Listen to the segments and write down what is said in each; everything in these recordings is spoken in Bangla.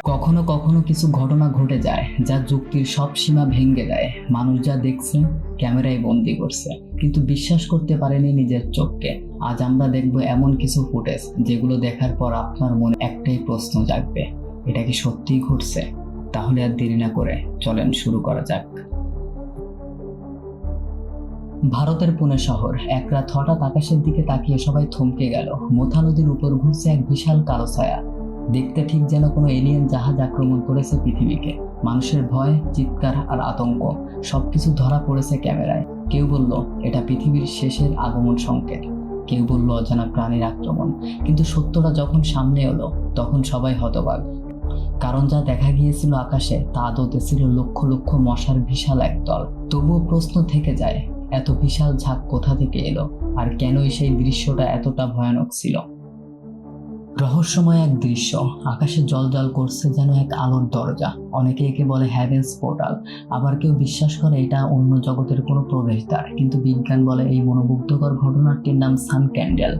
কখনো কখনো কিছু ঘটনা ঘটে যায় যা যুক্তির সব সীমা ভেঙে দেয়। মানুষ যা দেখছে ক্যামেরায় বন্দি করছে, কিন্তু বিশ্বাস করতে পারেনি নিজের চোখকে। আজ আমরা দেখব এমন কিছু ফুটেজ যেগুলো দেখার পর আপনার মনে একটাই প্রশ্ন জাগবে, এটা কি সত্যিই ঘটছে? তাহলে আর দেরি না করে চলেন শুরু করা যাক। ভারতের পুনে শহর। এক রাত হঠাৎ আকাশের দিকে তাকিয়ে সবাই থমকে গেল। মোথা নদীর উপর ঘুরছে এক বিশাল কালো ছায়া। দেখতে ঠিক যেন কোনো এলিয়েন জাহাজ আক্রমণ করেছে পৃথিবীকে। মানুষের ভয়, চিৎকার আর আতঙ্ক সবকিছু ধরা পড়েছে ক্যামেরায়। কেউ বলল এটা পৃথিবীর শেষের আগমন সংকেত, কেউ বলল অজানা প্রাণীর আক্রমণ। কিন্তু সত্যটা যখন সামনে এলো তখন সবাই হতবাক। কারণ যা দেখা গিয়েছিল আকাশে তা আদতে ছিল লক্ষ লক্ষ মশার বিশাল এক দল। তবুও প্রশ্ন থেকে যায়, এত বিশাল ঝাঁক কোথা থেকে এলো, আর কেনই সেই দৃশ্যটা এতটা ভয়ানক ছিল? রহস্যময় এক দৃশ্য, আকাশে জ্বলজ্বল করছে যেন এক আলোর দরজা। অনেকে একে বলে হ্যাভেন্স পোর্টাল, আবার কেউ বিশ্বাস করে এটা অন্য জগতের কোনো প্রবেশদ্বার। কিন্তু বিজ্ঞান বলে এই মনোমুগ্ধকর ঘটনাটির নাম সান ক্যান্ডেল।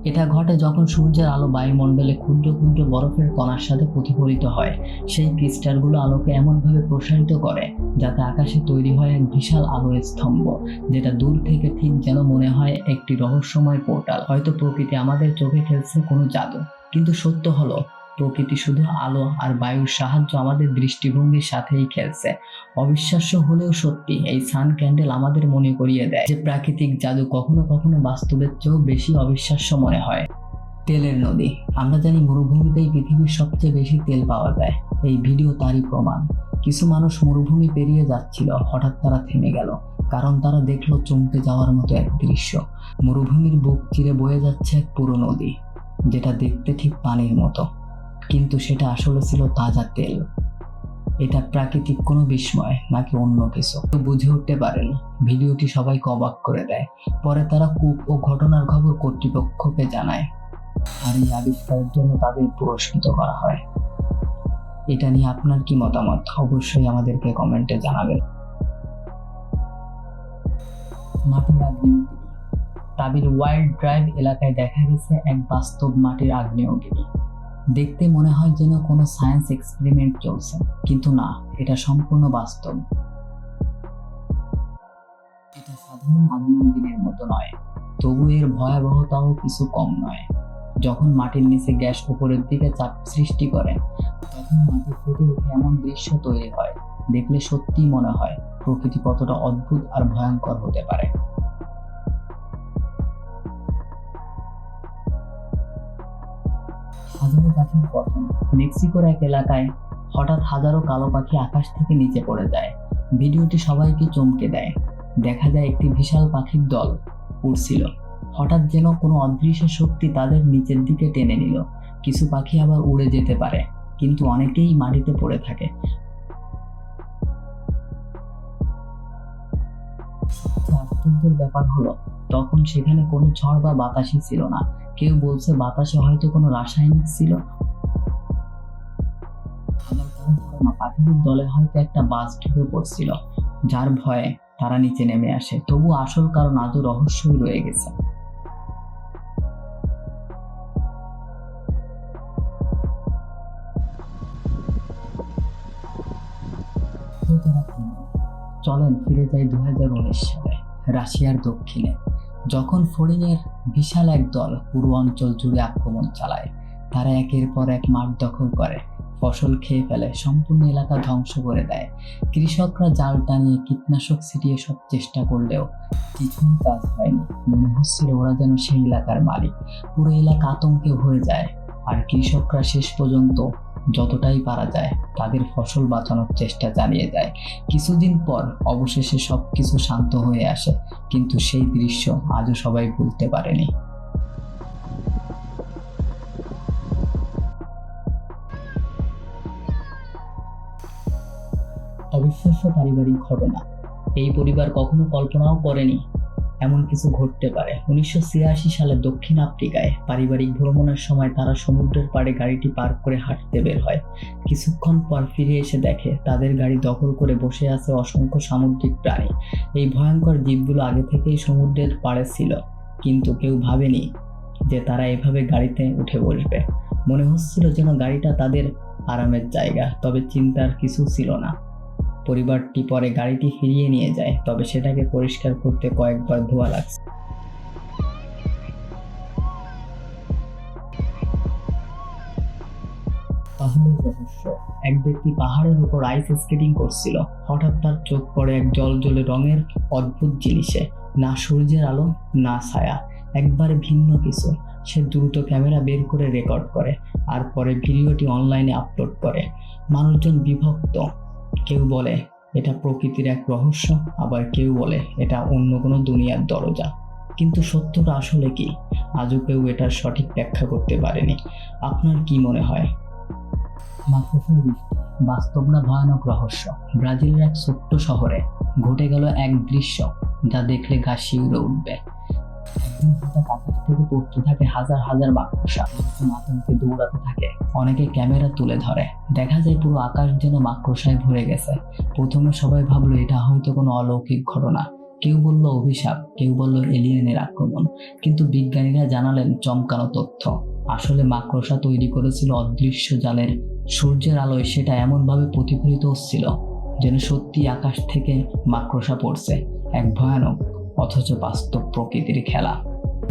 এটা ঘটে যখন সূর্যের আলো বায়ুমণ্ডলে ক্ষুদ্র ক্ষুদ্র বরফের কণার সাথে প্রতিফলিত হয়। সেই ক্রিস্টালগুলো আলোকে এমনভাবে প্রসারিত করে যাতে আকাশে তৈরি হয় এক বিশাল আলোর স্তম্ভ, যেটা দূর থেকে ঠিক যেন মনে হয় একটি রহস্যময় পোর্টাল। হয়তো প্রকৃতি আমাদের চোখে খেলছে কোনো জাদু, কিন্তু সত্য হলো প্রকৃতি শুধু আলো আর বায়ুর সাহায্য আমাদের দৃষ্টিভঙ্গির সাথেই খেলছে। অবিশ্বাস্য হলেও সত্যি, এই সান ক্যান্ডেল আমাদের মনে করিয়ে দেয় যে প্রাকৃতিক জাদু কখনো কখনো বাস্তবের চেয়েও বেশি অবিশ্বাস্য মনে হয়। তেলের নদী। আমরা জানি মরুভূমিতেই পৃথিবীর সবচেয়ে বেশি তেল পাওয়া যায়। এই ভিডিও তারই প্রমাণ। কিছু মানুষ মরুভূমি পেরিয়ে যাচ্ছিল, হঠাৎ তারা থেমে গেল, কারণ তারা দেখলো চমকে যাওয়ার মতো এক দৃশ্য। মরুভূমির বুক চিরে বয়ে যাচ্ছে এক পুরো নদী, যেটা দেখতে ঠিক পানির মতো, কিন্তু সেটা আসলে ছিল তাজা তেল। এটা প্রাকৃতিক কোনো বিস্ময় নাকি অন্য কিছু তো বুঝে উঠতে পারেনি। ভিডিওটি সবাইকে অবাক করে দেয়। পরে তারা কূপ ও ঘটনার খবর কর্তৃপক্ষকে জানায়, আর এই আবিষ্কারের জন্য তাদের পুরস্কৃত করা হয়। এটা নিয়ে আপনার কি মতামত অবশ্যই আমাদেরকে কমেন্টে জানাবেন। মাটির আগ্নেয়গিরি। তাবির ওয়াইল্ড ড্রাইভ এলাকায় দেখা গেছে এক বাস্তব মাটির আগ্নেয়গিরি। দেখতে মনে হয় যেন কোনো সায়েন্স এক্সপেরিমেন্ট চলছে, কিন্তু না, এটা সম্পূর্ণ বাস্তব। এটা সাধারণ আগ্নেয়গিরির মতো নয়, তবু এর ভয়াবহতাও কিছু কম নয়। যখন মাটির নিচে গ্যাস উপরের দিকে চাপ সৃষ্টি করে তখন মাটি ফেটে উঠে এমন দৃশ্য তৈরি হয়, দেখলে সত্যিই মনে হয় প্রকৃতি কতটা অদ্ভুত আর ভয়ঙ্কর হতে পারে। হাজারো পাখির পতন। মেক্সিকোর এক এলাকায় হঠাৎ হাজারো কালো পাখি আকাশ থেকে নিচে পড়ে যায়। ভিডিওটি সবাইকে চমকে দেয়। দেখা যায় একটি বিশাল পাখির দল উড়ছিল, হঠাৎ যেন কোনো অদৃশ্য শক্তি তাদের নিচের দিকে টেনে নিল। কিছু পাখি আবার উড়ে যেতে পারে, কিন্তু অনেকেই মাটিতে পড়ে থাকে। আশ্চর্যের ব্যাপার হলো তখন সেখানে কোনো ঝড় বা বাতাসই ছিল না। কেউ বলছে বাতাসে হয়তো কোনো রাসায়নিক ছিল, আবার কারো ধারণা পাখিদের দলে হয়তো একটা বাজ ঢুকে পড়ছিল, যার ভয়ে তারা নিচে নেমে আসে। তবু আসল কারণ আজও রহস্যই রয়ে গেছে। চলেন ফিরে যাই 2019 সালে রাশিয়ার দক্ষিণে, যখন ফড়িংয়ের বিশাল এক দল পুরো অঞ্চল জুড়ে আক্রমণ চালায়। তারা একের পর এক মাঠ দখল করে, ফসল খেয়ে ফেলে, সম্পূর্ণ এলাকা ধ্বংস করে দেয়। কৃষকরা জাল টানিয়ে কীটনাশক ছিটিয়ে সব চেষ্টা করলেও কিছুই কাজ হয়নি। মনে হচ্ছিল ওরা যেন সেই এলাকার মালিক। পুরো এলাকা আতঙ্কে ভরে যায়, আর কৃষকরা শেষ পর্যন্ত যতটাই পারা যায় তাদের ফসল বাঁচানোর চেষ্টা চালিয়ে যায়। কিছুদিন পর অবশেষে সবকিছু শান্ত হয়ে আসে, কিন্তু সেই দৃশ্য আজও সবাই ভুলতে পারেনি। অবিশ্বাস্য পারিবারিক ঘটনা। এই পরিবার কখনো কল্পনাও করেনি এমন কিছু ঘটতে পারে। 1986 সালে দক্ষিণ আফ্রিকায় পারিবারিক ভ্রমণের সময় তারা সমুদ্রের পাড়ে গাড়িটি পার্ক করে হাঁটতে বের হয়। কিছুক্ষণ পর ফিরে এসে দেখে তাদের গাড়ি দখল করে বসে আছে অসংখ্য সামুদ্রিক প্রাণী। এই ভয়ঙ্কর জীবগুলো আগে থেকেই সমুদ্রের পাড়ে ছিল, কিন্তু কেউ ভাবেনি যে তারা এভাবে গাড়িতে উঠে বসবে। মনে হচ্ছিল যেন গাড়িটা তাদের আরামের জায়গা, তবে চিন্তার কিছু ছিল না। পরিবারটি পরে গাড়িটি ফিরিয়ে নিয়ে যায়, তবে সেটাকে পরিষ্কার করতে কয়েকবার ধোয়া লাগছে। পাহাড়ের রহস্য। এক ব্যক্তি পাহাড়ের উপর আইস স্কেটিং করছিল। হঠাৎ তার চোখ পড়ে এক জলজলে রঙের অদ্ভুত জিনিসে। না সূর্যের আলো, না ছায়া, একবারে ভিন্ন কিছু। সে দ্রুত ক্যামেরা বের করে রেকর্ড করে আর পরে ভিডিওটি অনলাইনে আপলোড করে। মানুষজন বিভক্ত। কেউ বলে এটা প্রকৃতির এক রহস্য, আবার কেউ বলে এটা অন্য কোনো দুনিয়ার দরজা। কিন্তু সত্যটা আসলে কি, আজও কেউ এটার সঠিক ব্যাখ্যা করতে পারেনি। আপনার কি মনে হয়? মাকড়সার বৃষ্টি, বাস্তব না ভয়ানক রহস্য। ব্রাজিলের এক ছোট্ট শহরে ঘটে গেল এক দৃশ্য যা দেখলে গা শিউরে উঠবে। একদিন হঠাৎ আকাশ থেকে পড়তে থাকে হাজার হাজার মাকড়সা। লোকজন আতঙ্কে দৌড়াতে থাকে, অনেকে ক্যামেরা তুলে ধরে। দেখা যায় পুরো আকাশ যেন মাকড়সায় ভরে গেছে। প্রথমে সবাই ভাবলো এটা হয়তো কোনো অলৌকিক ঘটনা। কেউ বলল অভিশাপ, কেউ বলল এলিয়েনের আক্রমণ। কিন্তু বিজ্ঞানীরা জানালেন চমকানো তথ্য। আসলে মাকড়সা তৈরি করেছিল অদৃশ্য জালের। সূর্যের আলোয় সেটা এমনভাবে প্রতিফলিত হচ্ছিল যেন সত্যি আকাশ থেকে মাকড়সা পড়ছে। এক ভয়ানক অথচ বাস্তব প্রকৃতির খেলা।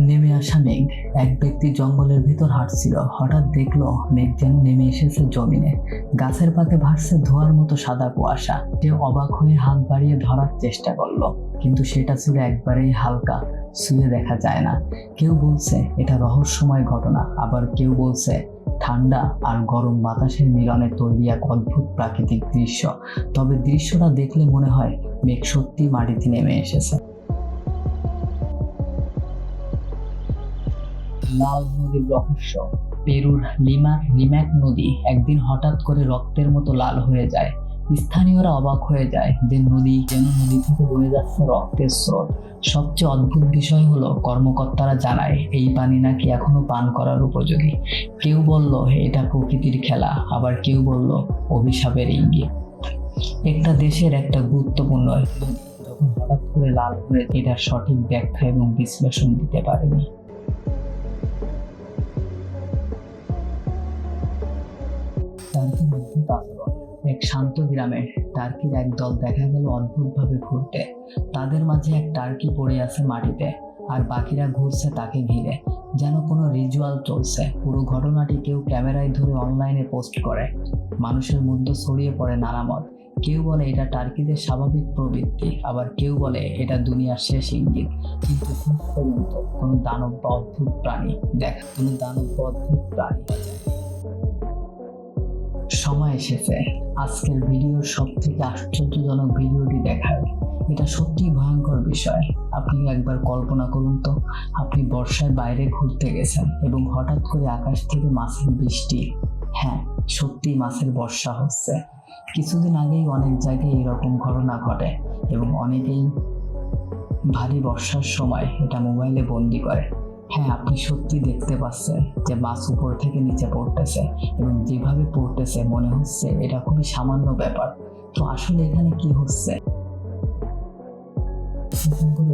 নেমে আসা মেঘ। এক ব্যক্তি জঙ্গলের ভিতর হাঁটছিল। হঠাৎ দেখলো মেঘ যেন নেমে এসেছে জমিনে। গাছের পাতে ভাসছে ধোয়ার মতো সাদা কুয়াশা। সে অবাক হয়ে হাত বাড়িয়ে ধরার চেষ্টা করলো, কিন্তু সেটা ছিল একবারেই হালকা, ছুঁয়ে দেখা যায় না। কেউ বলছে এটা রহস্যময় ঘটনা, আবার কেউ বলছে ঠান্ডা আর গরম বাতাসের মিলনে তৈরি এক অদ্ভুত প্রাকৃতিক দৃশ্য। তবে দৃশ্যটা দেখলে মনে হয় মেঘ সত্যি মাটিতে নেমে এসেছে। লাল নদীর রহস্য। পেরুর লিমার রিম্যাক নদী একদিন হঠাৎ করে রক্তের মতো লাল হয়ে যায়। স্থানীয়রা অবাক হয়ে যায় যে নদী থেকে বয়ে যাচ্ছে রক্তের স্রোত। সবচেয়ে অদ্ভুত বিষয় হলো কর্মকর্তারা জানায় এই পানি নাকি এখনো পান করার উপযোগী। কেউ বলল এটা প্রকৃতির খেলা, আবার কেউ বলল অভিশাপের ইঙ্গিত। একটা দেশের একটা গুরুত্বপূর্ণ নদী যখন হঠাৎ করে লাল হয়ে, এটার সঠিক ব্যাখ্যা এবং বিশ্লেষণ দিতে পারেনি। টার্কির অদ্ভুত আচরণ। এক শান্ত গ্রামে টার্কির এক দল দেখা গেল অদ্ভুতভাবে ঘুরতে। তাদের মাঝে এক টার্কি পড়ে আছে মাটিতে, আর বাকিরা ঘুরছে তাকে ঘিরে, যেন কোনো রিচুয়াল চলছে। পুরো ঘটনাটি কেউ ক্যামেরায় ধরে অনলাইনে পোস্ট করে। মানুষের মধ্যে ছড়িয়ে পড়ে নানা মত। কেউ বলে এটা টার্কিদের স্বাভাবিক প্রবৃত্তি, আবার কেউ বলে এটা দুনিয়ার শেষ ইঙ্গিত। কিন্তু শেষ পর্যন্ত কোনো দানব বা অদ্ভুত প্রাণী সময় এসেছে আজকের ভিডিওর সব থেকে আশ্চর্যজনক ভিডিওটি দেখার। এটা সত্যি ভয়ঙ্কর বিষয়। আপনি একবার কল্পনা করুন তো, আপনি বর্ষায় বাইরে ঘুরতে গেছেন এবং হঠাৎ করে আকাশ থেকে মাছের বৃষ্টি। হ্যাঁ, সত্যি মাছের বর্ষা হচ্ছে। কিছুদিন আগেই অনেক জায়গায় এরকম ঘটনা ঘটে এবং অনেকেই ভারী বর্ষার সময় এটা মোবাইলে বন্দি করে। হ্যাঁ, আপনি সত্যি দেখতে পাচ্ছেন যে মাছ উপর থেকে নিচে পড়তেছে এবং যেভাবে পড়তেছে মনে হচ্ছে এটা খুবই সামান্য ব্যাপার। তো আসলে এখানে কি হচ্ছে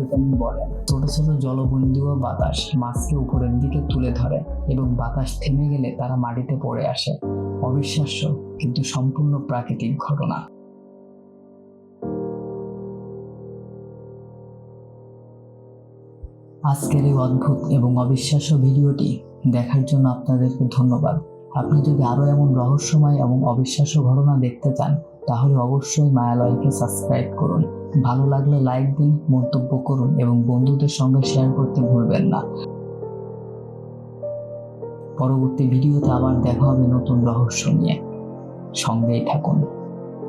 এটা নিয়ে বলেন। ছোট ছোট জলবিন্দু বাতাস মাছকে উপরের দিকে তুলে ধরে এবং বাতাস থেমে গেলে তারা মাটিতে পড়ে আসে। অবিশ্বাস্য কিন্তু সম্পূর্ণ প্রাকৃতিক ঘটনা। আজকের এই অদ্ভুত এবং অবিশ্বাস্য ভিডিওটি দেখার জন্য আপনাদেরকে ধন্যবাদ। আপনি যদি আরো এমন রহস্যময় এবং অবিশ্বাস্য ঘটনা দেখতে চান তাহলে অবশ্যই মায়ালয়কে সাবস্ক্রাইব করুন। ভালো লাগলে লাইক দিন, মন্তব্য করুন এবং বন্ধুদের সঙ্গে শেয়ার করতে ভুলবেন না। পরবর্তী ভিডিওতে আবার দেখা হবে নতুন রহস্য নিয়ে। সঙ্গেই থাকুন।